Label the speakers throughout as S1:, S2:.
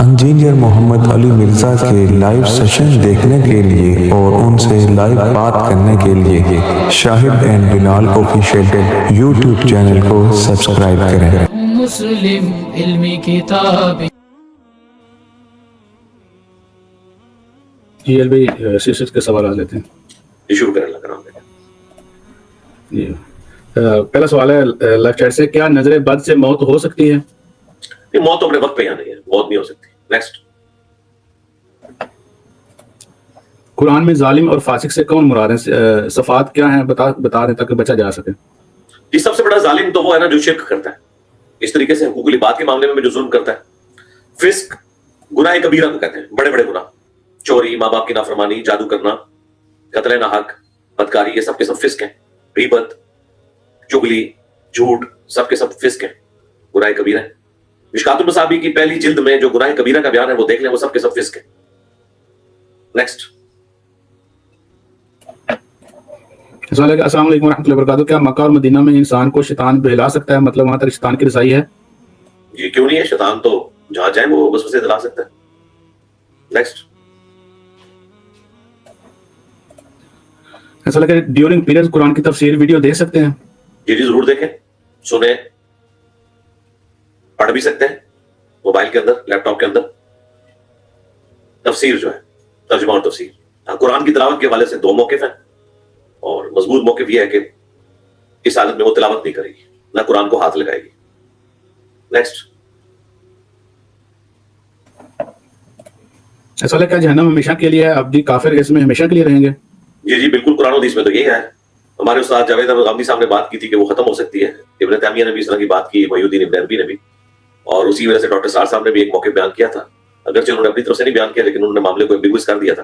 S1: Engineer محمد علی مرزا کے live session دیکھنے کے لیے اور ان سے لائیو بات کرنے کے لیے Shahid and Bilal official YouTube channel کو سبسکرائب کریں۔
S2: مسلم علمی کتاب
S3: جی بھائی سیاست کے سوالات لیتے ہیں۔
S4: شروع کریں، اللہ کرام
S3: جی پہلا سوال ہے لیفٹ سائڈ سے، کیا نظر بد سے موت ہو سکتی ہے؟
S4: موت تو اپنے وقت پہ یہاں نہیں ہے، موت نہیں ہو سکتی۔ نیکسٹ۔
S3: قرآن میں ظالم اور فاسق سے کون مراد ہے؟ صفات کیا ہیں بتا دیں تاکہ بچا جا سکے۔
S4: جی سب سے بڑا ظالم تو وہ ہے نا جو شرک کرتا ہے، اس طریقے سے حقوق العباد کے معاملے میں جو ظلم کرتا ہے۔ فسق گناہ کبیرہ کو کہتے ہیں، بڑے بڑے گناہ، چوری، ماں باپ کی نافرمانی، جادو کرنا، قتل ناحق، بدکاری، یہ سب کے سب فسق ہیں۔ غیبت، چغلی، جھوٹ، سب کے سب فسق ہیں، گناہ کبیرہ ہیں۔ مشکات المصابیح کی پہلی جلد میں جو گناہ کبیرہ کا بیان ہے وہ دیکھ لیں، وہ سب کے سب فسق ہیں۔ نیکسٹ۔
S3: السلام علیکم ورحمۃ اللہ وبرکاتہ، کیا مکہ اور مدینہ میں انسان کو شیطان بہلا سکتا ہے؟ مطلب وہاں تک شیطان کی رسائی ہے؟
S4: جی کیوں نہیں ہے، شیطان تو جہاں جائیں وہ وسوسے دلا سکتا ہے۔ نیکسٹ۔
S3: ایسا لگا کہ ڈیورنگ پیریڈ قرآن کی تفسیر ویڈیو دیکھ سکتے ہیں؟
S4: جی ضرور دیکھیں، سنیں، پڑھ بھی سکتے ہیں موبائل کے اندر، لیپ ٹاپ کے اندر۔ تفسیر جو ہے، ترجمہ اور تفسیر، قرآن کی تلاوت کے حوالے سے دو موقف ہیں، اور مضبوط موقف یہ ہے کہ اس حالت میں وہ تلاوت نہیں کرے گی، نہ قرآن کو ہاتھ لگائے گی۔ نیکسٹ۔
S3: ایسا لگا کہ جہنم ہمیشہ کے لیے ہے، عبدی کافر اس میں ہمیشہ کے لیے رہیں گے؟
S4: جی بالکل، قرآن و حدیث میں تو یہی ہے۔ ہمارے استاد جاوید احمد غامدی صاحب نے بات کی تھی کہ وہ ختم ہو سکتی ہے، ابن تیمیہ نے بھی اس طرح کی بات کی، محی الدین ابن عربی نے بھی، اور اسی وجہ سے ڈاکٹر سار صاحب نے بھی ایک موقع بیان کیا تھا، اگرچہ انہوں نے اپنی طرف سے نہیں بیان کیا لیکن انہوں نے معاملے کو ایمبیگوس کر دیا تھا۔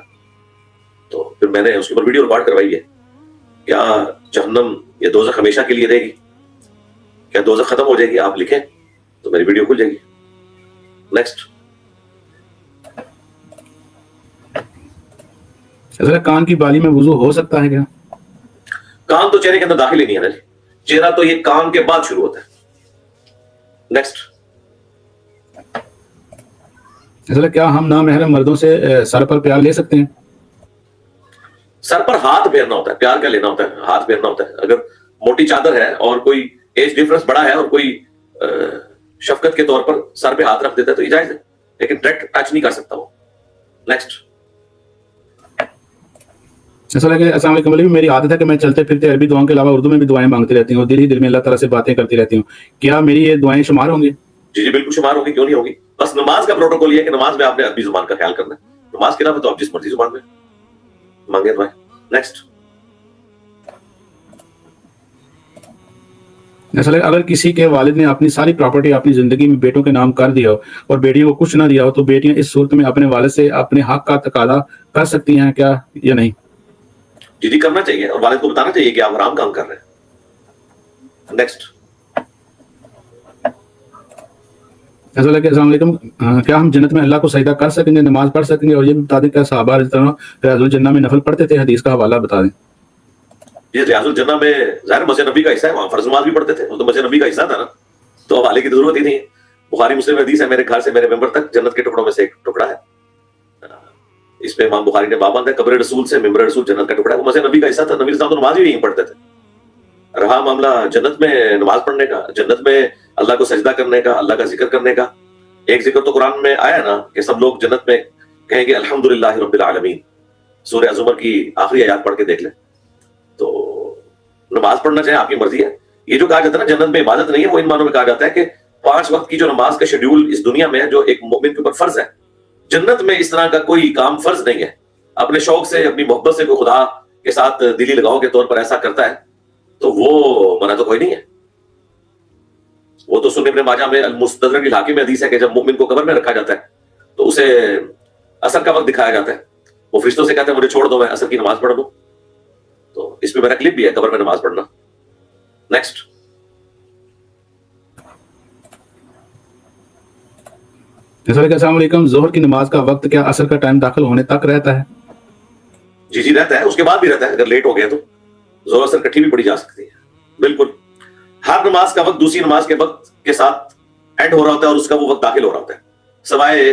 S4: تو پھر میں نے اس کے اوپر ویڈیو ریکارڈ کروائی ہے، کیا جہنم یا دوزخ ہمیشہ کے لیے رہے گی، کیا دوزخ ختم ہو جائے گی؟ آپ لکھیں تو میری ویڈیو کھل جائے گی۔ نیکسٹ۔
S3: کان کی بالی میں وضو ہو سکتا ہے کیا؟
S4: کان تو چہرے کے اندر داخل ہی نہیں ہے نا جی، چہرہ تو یہ کان کے بعد شروع ہوتا ہے۔ نیکسٹ۔
S3: کیا ہم نامحرم مردوں سے سر پر پیار لے سکتے ہیں؟
S4: سر پر ہاتھ پھیرنا ہوتا ہے، پیار کیا لینا ہوتا ہے، ہاتھ پھیرنا ہوتا ہے۔ اگر موٹی چادر ہے اور کوئی ایج ڈیفرنس بڑا ہے اور کوئی شفقت کے طور پر سر پہ ہاتھ رکھ دیتا ہے تو یہ جائز ہے، لیکن ڈائریکٹ ٹچ نہیں کر سکتا وہ۔ نیکسٹ۔
S3: السلام علیکم علی، میری عادت ہے کہ میں چلتے پھرتے عربی دعاؤں کے علاوہ اردو میں بھی دعائیں مانگتی رہتی ہوں، دل ہی دل میں اللہ تعالیٰ سے باتیں کرتی رہتی ہوں، کیا میری یہ دعائیں شمار ہوں گی؟
S4: جی بالکل شمار ہوگی، کیوں نہیں ہوگی؟ بس نماز کا پروٹوکول یہ ہے کہ نماز میں آپ نے عربی زبان کا خیال کرنا ہے، نماز کے علاوہ تو آپ جس مرضی زبان میں مانگے دعائیں۔ نیکسٹ۔
S3: ایسا لگا اگر کسی کے والد نے اپنی ساری پراپرٹی اپنی زندگی میں بیٹوں کے نام کر دیا ہو اور بیٹیوں کو کچھ نہ دیا ہو تو بیٹیاں اس صورت میں اپنے والد سے اپنے حق کا تقاضا کر سکتی ہیں کیا یا نہیں؟
S4: جی کرنا چاہیے، اور والد کو بتانا چاہیے کہ آپ حرام کام کر رہے ہیں۔ نیکسٹ۔
S3: ایسا لگا السلام علیکم، کیا ہم جنت میں اللہ کو سجدہ کر سکیں گے، نماز پڑھ سکیں گے؟ اور یہ بھی بتا دیں کیا صحابہ رضی اللہ عنہم ریاض الجنہ میں نفل پڑھتے تھے؟ حدیث کا حوالہ بتا دیں۔
S4: یہ ریاض الجنہ میں ظاہر مسجد نبی کا حصہ ہے، وہاں فرض نماز بھی پڑھتے تھے، وہ تو مسجد نبی کا حصہ تھا نا، تو حوالے کی ضرورت ہی نہیں ہے۔ بخاری مسلم حدیث ہے، میرے گھر سے میرے ممبر تک جنت کے ٹکڑوں میں سے ایک ٹکڑا ہے، اس پہ امام بخاری نے باب باندھا ہے، قبر رسول سے ممبر رسول جنت کا ٹکڑا ہے، وہ مسجد نبی کا حصہ تھا، نبی صلی اللہ علیہ وسلم تو نماز بھی یہیں پڑھتے تھے۔ رہا معاملہ جنت میں نماز پڑھنے کا، جنت میں اللہ کو سجدہ کرنے کا، اللہ کا ذکر کرنے کا، ایک ذکر تو قرآن میں آیا نا کہ سب لوگ جنت میں کہیں گے الحمدللہ رب العالمین، سورہ زمر کی آخری آیات پڑھ کے دیکھ لیں۔ تو نماز پڑھنا چاہے آپ کی مرضی ہے، یہ جو کہا جاتا ہے نا جنت میں عبادت نہیں ہے، وہ ان معنوں میں کہا جاتا ہے کہ 5 وقت کی جو نماز کا شیڈیول اس دنیا میں ہے جو ایک مومن کے اوپر فرض ہے، جنت میں اس طرح کا کوئی کام فرض نہیں ہے۔ اپنے شوق سے اپنی محبت سے کوئی خدا کے ساتھ دلی لگاؤ کے طور پر ایسا کرتا ہے تو وہ منع تو کوئی نہیں ہے۔ وہ تو سنن ابن ماجہ میں المستدرک الحاکم میں حدیث ہے کہ جب مومن کو قبر میں رکھا جاتا ہے تو اسے عصر کا وقت دکھایا جاتا ہے، وہ فرشتوں سے کہتے ہیں مجھے چھوڑ دو میں عصر کی نماز پڑھ دوں، تو اس پہ میرا کلپ بھی ہے قبر میں نماز پڑھنا۔ نیکسٹ۔
S3: السلام علیکم، ظہر کی نماز کا وقت کیا عصر کا ٹائم داخل ہونے تک رہتا ہے؟
S4: جی رہتا ہے، اس کے بعد بھی رہتا ہے، اگر لیٹ ہو گیا تو ظہر اثر کٹھی بھی پڑھی جا سکتی ہے۔ بالکل ہر نماز کا وقت دوسری نماز کے وقت کے ساتھ اینڈ ہو رہا ہوتا ہے اور اس کا وہ وقت داخل ہو رہا ہوتا ہے، سوائے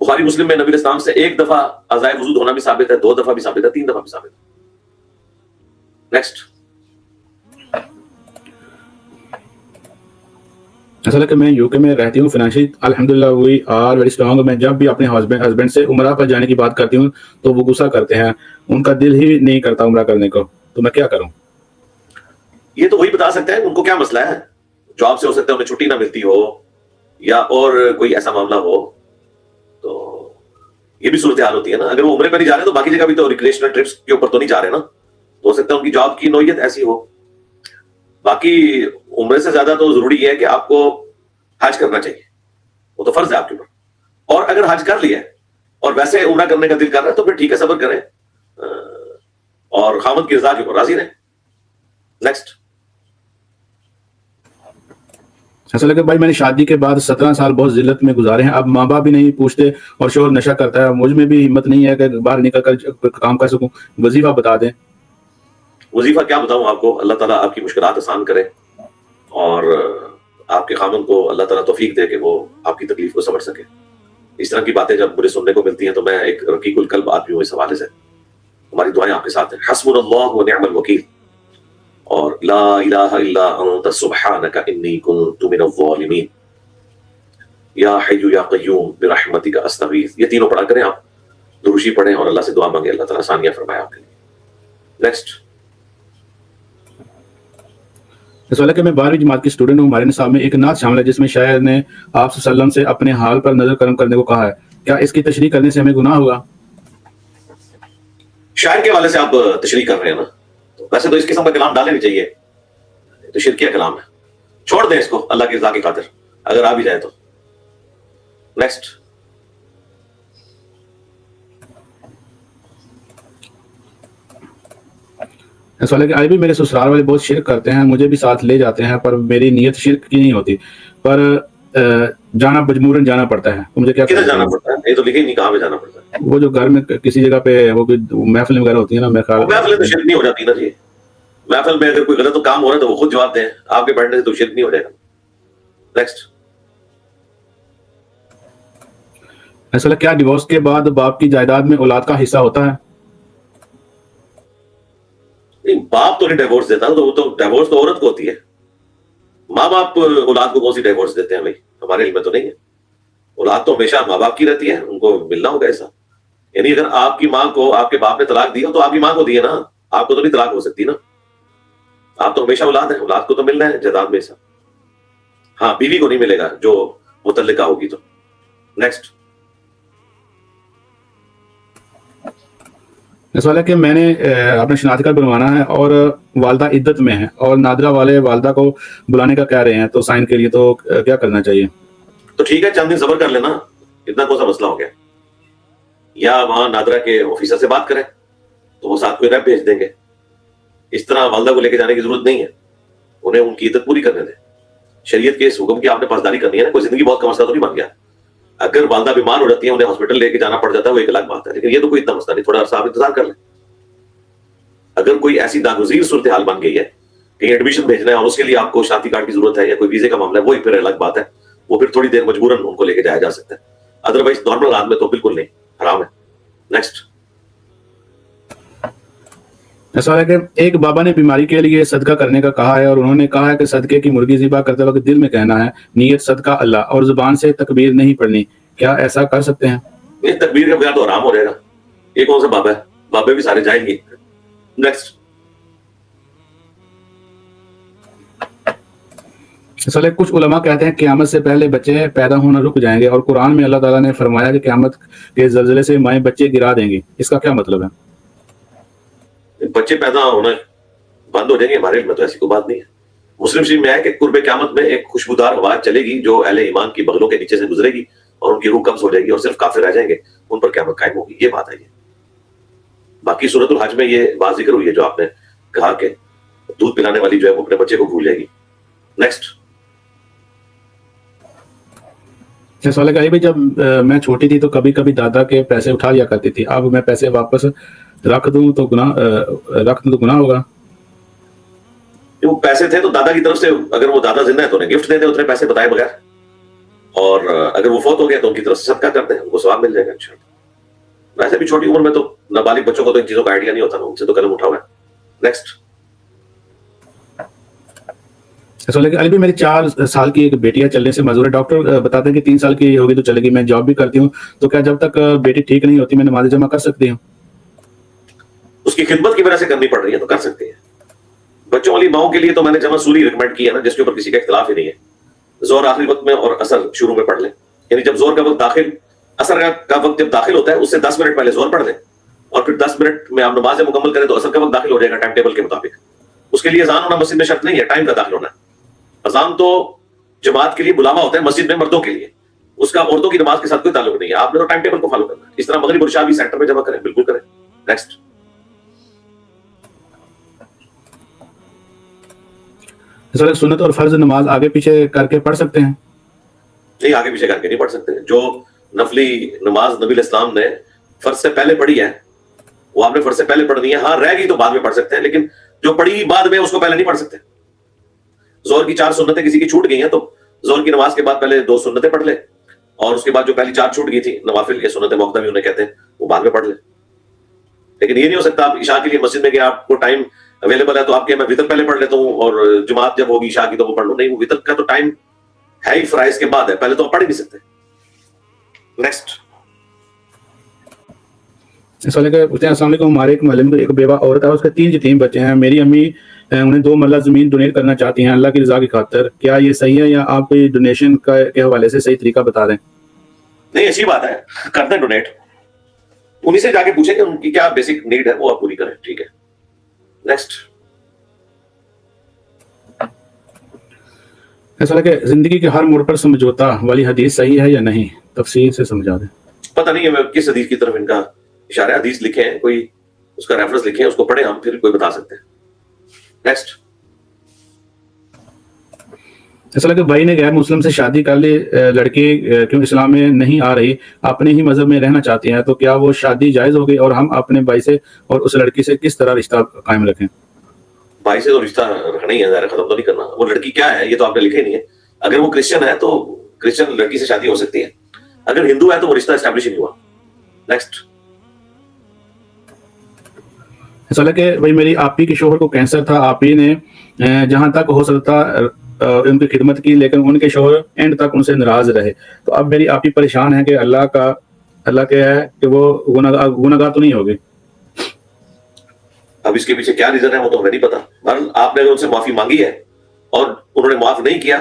S4: بخاری مسلم میں نبی علیہ السلام سے 1 دفعہ اعضائے وضو دھونا بھی ثابت ہے, 2 دفعہ بھی ثابت ہے, 3 دفعہ بھی ثابت ہے. نیکسٹ.
S3: اصل ہے کہ میں یو کے میں رہتی ہوں, فائنینشلی الحمدللہ وی آر ویری اسٹرانگ. میں جب بھی اپنے ہسبینڈ سے عمرہ پر جانے کی بات کرتی ہوں تو وہ غصہ کرتے ہیں, ان کا دل ہی نہیں کرتا عمرہ کرنے کو, تو میں کیا کروں؟
S4: یہ تو وہی بتا سکتے ہیں ان کو کیا مسئلہ ہے. جاب سے ہو سکتا ہے انہیں چھٹی نہ ملتی ہو, یا اور کوئی ایسا معاملہ ہو, تو یہ بھی صورتحال ہوتی ہے نا. اگر وہ عمرے پہ نہیں جا رہے تو باقی جگہ بھی تو ریکریشنل ٹرپس کے اوپر تو نہیں جا رہے نا, تو ہو سکتا ہے ان کی جاب کی نوعیت ایسی ہو. باقی عمرے سے زیادہ تو ضروری یہ ہے کہ آپ کو حج کرنا چاہیے, وہ تو فرض ہے آپ کے اوپر. اور اگر حج کر لیا اور ویسے عمرہ کرنے کا دل کر رہا ہے تو پھر ٹھیک ہے, صبر کریں اور خاوند کی رضا کے اوپر راضی رہیں. نیکسٹ.
S3: اصل ہے کہ بھائی میں نے شادی کے بعد 17 سال بہت ذلت میں گزارے ہیں. اب ماں باپ بھی نہیں پوچھتے اور شوہر نشہ کرتا ہے. مجھ میں بھی ہمت نہیں ہے کہ باہر نکل کر کام کر سکوں. وظیفہ بتا دیں.
S4: وظیفہ کیا بتاؤں آپ کو, اللہ تعالیٰ آپ کی مشکلات آسان کرے اور آپ کے خامن کو اللہ تعالیٰ توفیق دے کہ وہ آپ کی تکلیف کو سمجھ سکے. اس طرح کی باتیں جب مجھے سننے کو ملتی ہیں تو میں ایک رقیق القلب آدمی ہوں. اس حوالے سے ہماری دعائیں آپ کے ساتھ ہیں. حسبنا اللہ و نعم الوکیل, اور لا الہ الا انت سبحانک انی کنت من الظالمین, یا حی یا قیوم برحمتک استغیث. یہ تینوں پڑھا کریں آپ, دروشی پڑھیں اور اللہ سے دعا مانگیں, اللہ تعالیٰ آسانیاں فرمائے آپ کے لیے. نیکسٹ.
S3: اس والا کہ میں 12ویں جماعت کی اسٹوڈنٹ ہوں. ہمارے نصاب میں ایک نعت شامل ہے جس میں شاعر نے آپ صلی اللہ علیہ وسلم سے اپنے حال پر نظر کرم کرنے کو کہا ہے. کیا اس کی تشریح کرنے سے ہمیں گناہ ہوگا؟
S4: شاعر کے حوالے سے آپ تشریح کر رہے ہیں نا, تو ویسے تو اس قسم کا کلام ڈالے نہیں چاہیے, تو شرکیہ کلام ہے, چھوڑ دیں اس کو اللہ کی رضا کی خاطر اگر آ بھی جائے تو. نیکسٹ.
S3: اس والے کہ آج بھی میرے سسرال والے بہت شرک کرتے ہیں, مجھے بھی ساتھ لے جاتے ہیں, پر میری نیت شرک کی نہیں ہوتی, پر جانا مجبوراً جانا پڑتا ہے. مجھے کیا
S4: کدھر جانا پڑتا ہے؟ یہ تو لکھے ہی نہیں کہاں پہ جانا پڑتا ہے.
S3: وہ جو گھر میں کسی جگہ پہ وہ محفل وغیرہ ہوتی ہے نا, میرے خیال
S4: محفل تو شرک نہیں ہو جاتی نا جی. محفل میں اگر کوئی غلط کام ہو رہا ہے تو وہ خود جواب دیں, آپ کے بیٹھنے سے تو شرک نہیں ہو جائے گا. نیکسٹ.
S3: ایسا کیا ڈیورس کے بعد باپ کی جائیداد میں اولاد کا حصہ ہوتا ہے؟
S4: باپ تو نہیں ڈیورس دیتا, تو وہ تو ڈیورس تو عورت کو ہوتی ہے. ماں باپ اولاد کو کون سی ڈیورس دیتے ہیں بھائی, ہمارے علم میں تو نہیں ہے. اولاد تو ہمیشہ ماں باپ کی رہتی ہے, ان کو ملنا ہوگا ایسا. یعنی اگر آپ کی ماں کو آپ کے باپ نے طلاق دی ہو تو آپ کی ماں کو دی ہے نا, آپ کو تو نہیں طلاق ہو سکتی نا. آپ تو ہمیشہ اولاد ہیں, اولاد کو تو ملنا ہے جائیداد میں ایسا. ہاں بیوی کو نہیں ملے گا جو متعلقہ ہوگی تو. نیکسٹ.
S3: سوال ہے کہ میں نے اپنا شناختی کارڈ بنوانا ہے اور والدہ عدت میں ہے اور نادرہ والے والدہ کو بلانے کا کہہ رہے ہیں تو سائن کے لیے, تو کیا کرنا چاہیے؟
S4: تو ٹھیک ہے, چند دن صبر کر لینا, اتنا کون سا مسئلہ ہو گیا. یا وہاں نادرہ کے آفیسر سے بات کریں تو وہ ساتھ کوئی ریپ بھیج دیں گے. اس طرح والدہ کو لے کے جانے کی ضرورت نہیں ہے, انہیں ان کی عدت پوری کرنے دیں. شریعت کے اس حکم کی آپ نے پاسداری کرنی ہے نا, کوئی زندگی بہت کا مسئلہ تو نہیں بن گیا. اگر والدہ بیمار ہو جاتی ہے, انہیں ہاسپٹل لے کے جانا پڑ جاتا ہے, وہ ایک الگ بات ہے, لیکن یہ تو کوئی اتنا مسئلہ نہیں, تھوڑا عرصہ آپ انتظار کر لیں. اگر کوئی ایسی ناگزیر صورتحال بن گئی ہے کہ ایڈمیشن بھیجنا ہے اور اس کے لیے آپ کو شناختی کارڈ کی ضرورت ہے یا کوئی ویزے کا معاملہ ہے, وہی پھر الگ بات ہے, وہ پھر تھوڑی دیر مجبوراً ان کو لے کے جایا جا سکتا ہے. ادروائز نارمل حالات میں تو بالکل نہیں, حرام ہے. نیکسٹ.
S3: ایسا ہے کہ ایک بابا نے بیماری کے لیے صدقہ کرنے کا کہا ہے اور انہوں نے کہا ہے کہ صدقے کی مرغی ذبح کرتے وقت دل میں کہنا ہے نیت صدقہ اللہ, اور زبان سے تکبیر نہیں پڑھنی. کیا ایسا کر سکتے ہیں؟
S4: یہ تکبیر کا بغیر تو حرام ہو جائے گا. یہ کون سا بابا ہے؟ بابے بھی سارے جائیں گے. نیکسٹ.
S3: اصل کچھ علماء کہتے ہیں قیامت سے پہلے بچے پیدا ہونا رک جائیں گے, اور قرآن میں اللہ تعالیٰ نے فرمایا کہ قیامت کے زلزلے سے مائیں بچے گرا دیں گی. اس کا کیا مطلب ہے؟
S4: بچے پیدا ہونا بند ہو جائیں گے, ہمارے علم میں تو ایسی کوئی بات نہیں ہے. مسلم شریف میں ہے کہ قرب قیامت میں ایک خوشبودار ہوا چلے گی جو اہل ایمان کی بغلوں کے نیچے سے گزرے گی اور ان کی روح قبض ہو جائے گی اور صرف کافر رہ جائیں گے, ان پر قیامت قائم ہوگی. یہ بات ہے. یہ باقی سورۃ الحج میں یہ بات ذکر ہوئی ہے جو آپ نے کہا کہ دودھ پلانے والی جو ہے وہ اپنے بچے کو بھول جائے گی. نیکسٹ.
S3: سوال ہے کہ جب میں چھوٹی تھی تو کبھی کبھی دادا کے پیسے اٹھا لیا کرتی تھی, اب میں پیسے واپس رکھ دوں تو گناہ ہوگا؟
S4: وہ پیسے تھے تو دادا کی طرف سے, اگر وہ دادا زندہ ہے تو انہیں گفٹ دے دیں اتنے پیسے بتائے بغیر, اور اگر وہ فوت ہو گیا تو ان کی طرف سے صدقہ کر دیں، ان کو ثواب مل جائے گا انشاءاللہ۔ ویسے بھی چھوٹی عمر میں تو نابالغ بچوں کو تو ان چیزوں کا آئیڈیا نہیں ہوتا نا، ان سے تو قلم اٹھا ہوا ہے۔ نیکسٹ۔
S3: علی بھائی میری 4 سال کی ایک بیٹی ہے، چلنے سے معذور ہے، ڈاکٹر بتاتے ہیں کہ 3 سال کی ہوگی تو چلے گی، میں جاب بھی کرتی ہوں، تو کیا جب تک بیٹی ٹھیک نہیں ہوتی میں نماز جمع کر سکتی ہوں؟
S4: اس کی خدمت کی وجہ سے کرنی پڑ رہی ہے تو کر سکتے ہیں۔ بچوں والی ماؤں کے لیے تو میں نے جمع سوری ریکمینڈ کی ہے نا، جس کے اوپر کسی کا اختلاف ہی نہیں ہے۔ زور آخری وقت میں اور اثر شروع میں پڑھ لیں، یعنی جب زور کا وقت داخل، اثر کا وقت جب داخل ہوتا ہے اس سے 10 منٹ پہلے زور پڑھ لیں، اور پھر 10 منٹ میں آپ نماز مکمل کریں تو اثر کا وقت داخل ہو جائے گا ٹائم ٹیبل کے مطابق۔ اس کے لیے اذان ہونا مسجد میں شرط نہیں ہے، ٹائم کا داخل ہونا ہے۔ اذان تو جماعت کے لیے بلاوا ہوتا ہے مسجد میں مردوں کے لیے، اس کا عورتوں کی نماز کے ساتھ کوئی تعلق نہیں ہے، آپ نے تو ٹائم ٹیبل کو فالو کرنا ہے۔ اس طرح مغرب اور عشاء بھی سینٹر میں جمع کریں، بالکل کریں۔ نیکسٹ۔
S3: سنت اور فرض نماز آگے پیچھے کر کے پڑھ سکتے ہیں؟
S4: نہیں، آگے پیچھے کر کے نہیں پڑھ سکتے۔ جو نفلی نماز نبی علیہ السلام نے فرض سے پہلے پڑھی ہے وہ آپ نے فرض سے پہلے پڑھنی ہے، ہاں رہ گئی تو بعد میں پڑھ سکتے ہیں، لیکن جو پڑھی بعد میں اس کو پہلے نہیں پڑھ سکتے۔ زور کی 4 سنتیں کسی کی چھوٹ گئی ہیں تو زور کی نماز کے بعد پہلے 2 سنتیں پڑھ لے، اور اس کے بعد جو پہلی 4 چھوٹ گئی تھی نوافل یا سنت موقدہ بھی انہیں کہتے ہیں، وہ بعد میں پڑھ لے۔ لیکن یہ نہیں ہو سکتا آپ عشاء کے لیے مسجد میں کہ آپ کو ٹائم اویلیبل ہے تو آپ کے میں وطر پہلے پڑھ لیتا ہوں اور جماعت جب ہوگی عشاء کی تو وہ پڑھ لوں، نہیں، وہ وطر کا تو ٹائم ہے ہی فرائض کے بعد ہے، پہلے تو آپ پڑھ ہی نہیں سکتے۔ نیکسٹ۔
S3: السلام علیکم، ہمارے ایک محلے میں ایک بیوہ عورت ہے، اس کے 3 یتیم بچے ہیں، میری امی انہیں 2 مرلہ زمین ڈونیٹ کرنا چاہتی ہیں اللہ کی رضا کی خاطر، کیا یہ صحیح ہے یا آپ کوئی ڈونیشن کے حوالے سے صحیح طریقہ بتا دیں؟
S4: نہیں، اچھی بات ہے، کر دیں ڈونیٹ، انہیں سے جا کے پوچھیں کہ ان کی کیا بیسک نیڈ ہے وہ آپ پوری کریں، ٹھیک ہے۔ نیکسٹ۔
S3: ایسا کہ زندگی کے ہر موڑ پر سمجھوتا والی حدیث صحیح ہے یا نہیں، تفصیل سے سمجھا دیں۔
S4: پتہ نہیں ہے میں کس حدیث کی طرف ان کا اشارہ ہے، حدیث لکھے ہیں کوئی، اس کا ریفرنس لکھے ہیں، اس کو پڑھیں ہم پھر کوئی بتا سکتے ہیں۔ نیکسٹ۔
S3: ایسا کہ بھائی نے غیر مسلم سے شادی کر لی، لڑکی کیوں اسلام میں نہیں آ رہی، اپنے ہی مذہب میں رہنا چاہتی ہیں، تو کیا وہ شادی جائز ہوگی، اور ہم اپنے بھائی سے اور اس لڑکی سے کس طرح رشتہ قائم رکھیں؟
S4: بھائی سے تو رشتہ رکھنا ہی ہے، ظاہر ختم تو نہیں کرنا۔ وہ لڑکی کیا ہے یہ تو آپ نے لکھا ہی نہیں ہے، اگر وہ کرسچن ہے تو کرسچن لڑکی سے شادی ہو سکتی ہے، اگر ہندو ہے تو وہ رشتہ اسٹیبلش ہی نہیں ہوا۔ نیکسٹ۔
S3: ایسا کہ بھائی میری آپی کے شوہر کو کینسر تھا، آپی نے جہاں تک ہو سکتا ان کی خدمت کی، لیکن ان کے شوہر اینڈ تک ان سے ناراض رہے، تو اب میری آپی پریشان ہے کہ اللہ کیا ہے کہ وہ گناہگار تو نہیں ہوگی۔
S4: اب اس کے پیچھے کیا ریزن ہے وہ تو ہمیں نہیں پتا، بہرحال آپ نے اگر ان سے معافی مانگی ہے اور انہوں نے معاف نہیں کیا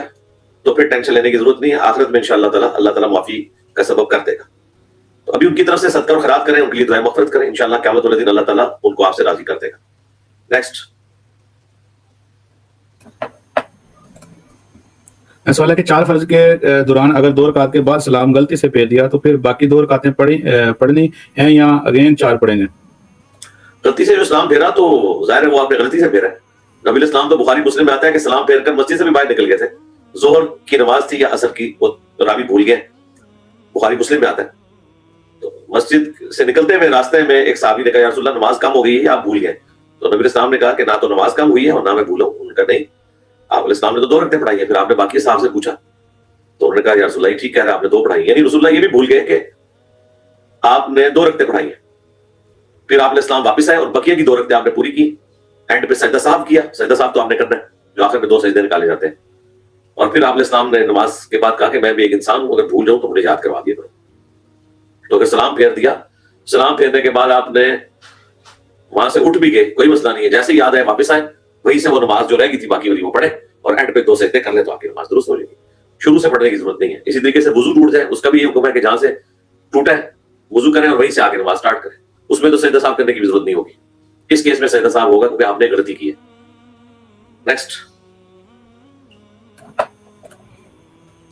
S4: تو پھر ٹینشن لینے کی ضرورت نہیں ہے، آخرت میں انشاءاللہ تعالیٰ اللہ تعالیٰ معافی کا سبب کر دے گا۔ تو ابھی ان کی طرف سے صدقہ اور خیرات کریں، ان کے لیے دعائیں مغفرت کریں، انشاءاللہ قیامت والے دن اللہ تعالیٰ ان کو آپ سے راضی کر دے گا۔ نیکسٹ۔
S3: سوال ہے کہ 4 فرض کے دوران اگر 2 رکعت کے بعد سلام غلطی سے پھیر دیا تو پھر باقی 2 رکعتیں پڑھنی ہیں یا اگین 4 پڑھیں گے؟
S4: غلطی سے جو سلام پھیرا تو ظاہر ہے وہ آپ نے غلطی سے پھیرا ہے۔ نبی علیہ السلام تو بخاری مسلم میں آتا ہے کہ سلام پھیر کر مسجد سے بھی باہر نکل گئے تھے، ظہر کی نماز تھی یا عصر کی، وہ راوی بھول گئے، بخاری مسلم میں آتا ہے۔ تو مسجد سے نکلتے ہوئے راستے میں ایک صحابی نے کہا یا رسول اللہ نماز کم ہو گئی ہے، آپ بھول گئے؟ تو نبی علیہ السلام نے کہا کہ نہ تو نماز کم ہوئی ہے اور نہ میں بھولا ہوں۔ انہوں نے کہا نہیں، آپ علیہ السلام نے تو 2 رکعتیں پڑھائی ہیں۔ پھر آپ نے باقی صاحب سے پوچھا تو انہوں نے کہا یا رسول اللہ یہ ٹھیک کہہ رہے ہیں، آپ نے 2 پڑھائی، یعنی رسول اللہ یہ بھی بھول گئے کہ آپ نے 2 رکعتیں پڑھائی ہیں۔ پھر آپ علیہ السلام واپس آئے اور بقیہ کی 2 رکعتیں آپ نے پوری کی، اینڈ پہ سجدہ صاحب کیا، سجدہ صاحب تو آپ نے کرنا ہے جو آخر میں 2 سجدے نکالے جاتے ہیں، اور پھر آپ علیہ السلام نے نماز کے بعد کہا کہ میں بھی ایک انسان ہوں، اگر بھول جاؤں تو مجھے یاد کروا دیا کرو۔ تو اگر سلام پھیر دیا، سلام پھیرنے کے بعد آپ نے وہاں سے اٹھ بھی گئے، کوئی مسئلہ نہیں ہے، جیسے ہی یاد آئے واپس آئے، وہیں سے وہ نماز جو رہ گئی تھی باقی والی وہ پڑھے اور اینڈ پہ 2 سجدے کر لیں تو آپ کی نماز درست ہو جائے گی، شروع سے پڑھنے کی ضرورت نہیں ہے۔ اسی طریقے سے وضو ٹوٹ جائے، اس کا بھی یہ حکم ہے کہ جہاں سے ٹوٹا ہے وضو کریں اور وہیں سے آگے نماز سٹارٹ کریں، اس میں تو سجدہ صاحب کرنے کی بھی ضرورت نہیں ہوگی، اس کیس میں سجدہ صاحب ہوگا کیونکہ آپ نے غلطی کی ہے۔ نیکسٹ۔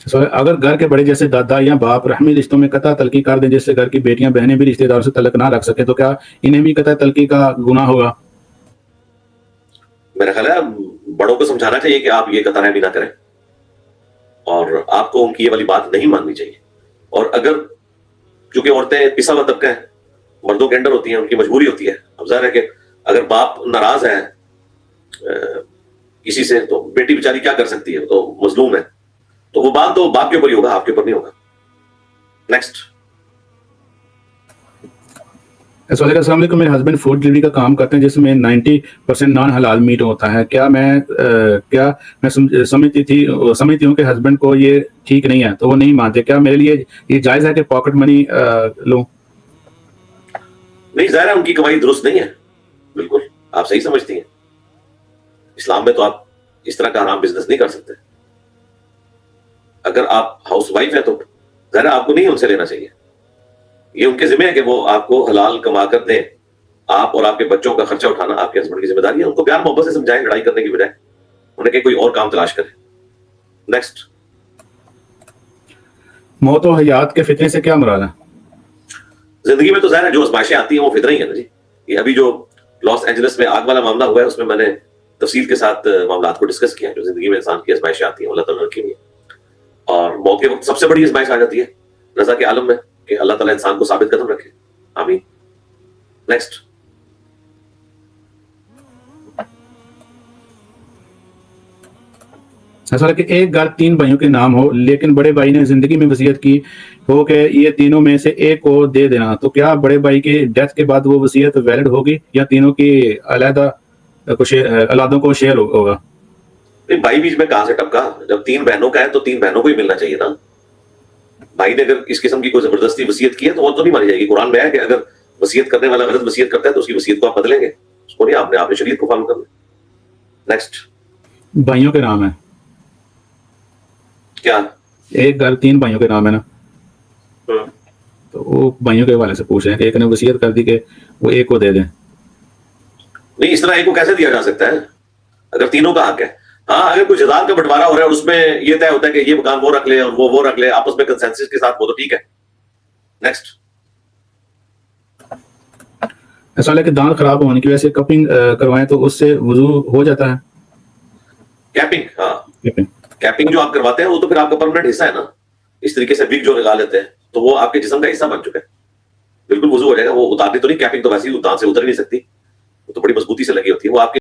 S3: اگر گھر کے بڑے جیسے دادا یا باپ رحمی رشتوں میں قطع تلقی کر دیں، جس سے گھر کی بیٹیاں بہنیں بھی رشتہ داروں سے تعلق نہ رکھ سکیں، تو کیا انہیں بھی قطع تلقی کا گناہ ہوگا؟
S4: میرا خیال ہے بڑوں کو سمجھانا چاہیے کہ آپ یہ قطع رحمی نہ کریں، اور آپ کو ان کی یہ والی بات نہیں ماننی چاہیے، اور اگر چونکہ عورتیں پسا ہوا طبقہ ہیں، مردوں کے انڈر ہوتی ہیں، ان کی مجبوری ہوتی ہے، اب ظاہر ہے کہ اگر باپ ناراض ہے کسی سے تو بیٹی بیچاری کیا کر سکتی ہے، تو مظلوم ہے، تو وہ بال تو باپ کے اوپر ہی ہوگا, آپ کے اوپر نہیں ہوگا. نیکسٹ.
S3: السلام علیکم, میرے ہسبینڈ فوڈ ڈلیوری کا کام کرتے ہیں جس میں 90% نان حلال میٹ ہوتا ہے. کیا میں سمجھتی ہوں کہ ہسبینڈ کو یہ ٹھیک نہیں ہے تو وہ نہیں مانتے. کیا میرے لیے یہ جائز ہے کہ پاکٹ منی لوں؟
S4: نہیں, ظاہر ہے ان کی کمائی درست نہیں ہے. بالکل آپ صحیح سمجھتی ہیں. اسلام میں تو آپ اس طرح کا حرام بزنس نہیں کر سکتے. اگر آپ ہاؤس وائف ہیں تو ظاہر آپ کو نہیں ان سے لینا چاہیے. یہ ان کے ذمہ ہے کہ وہ آپ کو حلال کما کر دیں. آپ اور آپ کے بچوں کا خرچہ اٹھانا آپ کے ہسبینڈ کی ذمہ داری ہے. ان کو پیار محبت سے سمجھائیں, لڑائی کرنے کی بجائے. انہیں کہ کوئی اور کام تلاش کریں. نیکسٹ.
S3: موت و حیات کے فتنے سے کیا مراد ہے؟
S4: زندگی میں تو ظاہر ہے جو آزمائشیں آتی ہیں وہ فطرہ ہی ہیں نا جی. یہ ابھی جو لاس اینجلس میں آگ والا معاملہ ہوا ہے اس میں میں نے تفصیل کے ساتھ معاملات کو ڈسکس کیا. جو زندگی میں انسان کی آزمائشیں آتی ہیں اللہ تعالیٰ رکھی ہوئی ہیں. اور موت کے وقت سب سے بڑی آزمائش آ جاتی ہے رضا کے عالم میں کہ اللہ تعالیٰ انسان کو ثابت قدم رکھے. آمین. نیکسٹ.
S3: ایسا کہ ایک گھر 3 بھائیوں کے نام ہو لیکن بڑے بھائی نے زندگی میں وصیت کی ہو کہ یہ تینوں میں سے ایک کو دے دینا, تو کیا بڑے بھائی کی ڈیتھ کے بعد وہ وصیت ویلڈ ہوگی یا تینوں کی اولادوں کو شیئر ہوگا؟
S4: بھائی بیچ میں کہاں سے ٹپکا؟ جب 3 بہنوں کا ہے تو 3 بہنوں کو ہی ملنا چاہیے نا. بھائی نے اگر اس قسم کی کوئی زبردستی وصیت کی ہے تو وہ تو نہیں مانی جائے گی. قرآن میں ہے کہ اگر وصیت کرنے والا غلط وصیت کرتا ہے تو اس کی وصیت کو آپ بدلیں گے, اس کو نہیں. آپ نے شریعت کو فالو کرنا. نیکسٹ.
S3: بھائیوں کے نام ہے
S4: کیا؟
S3: ایک گھر 3 بھائیوں کے نام ہے نا, تو وہ بھائیوں کے حوالے سے پوچھ رہے ہیں کہ ایک نے وصیت کر دی کہ وہ ایک کو دے دیں.
S4: نہیں, اس طرح ایک کو کیسے دیا جا سکتا ہے اگر تینوں کا حق ہے؟ ہاں, اگر کوئی جائیداد کا بنٹوارا ہو رہا ہے اور اس میں یہ طے ہوتا ہے کہ یہ مکان وہ رکھ لے اور وہ رکھ لے آپس میں کنسنسس کے ساتھ, وہ تو ٹھیک ہے. نیکسٹ.
S3: ایسا ہے کہ دانت خراب ہونے کی وجہ سے کپنگ کروائیں تو اس سے وضو ہو جاتا ہے؟
S4: کیپنگ, ہاں کیپنگ جو آپ کرواتے ہیں وہ تو پھر آپ کا پرماننٹ حصہ ہے نا. اس طریقے سے وگ جو لگا لیتے ہیں تو وہ آپ کے جسم کا حصہ بن چکا ہے. بالکل وضو ہو جائے گا. وہ اتارنی تو نہیں, کیپنگ تو ویسے ہی دانت سے اتر نہیں سکتی, وہ تو بڑی مضبوطی سے لگی ہوتی ہے. وہ آپ کے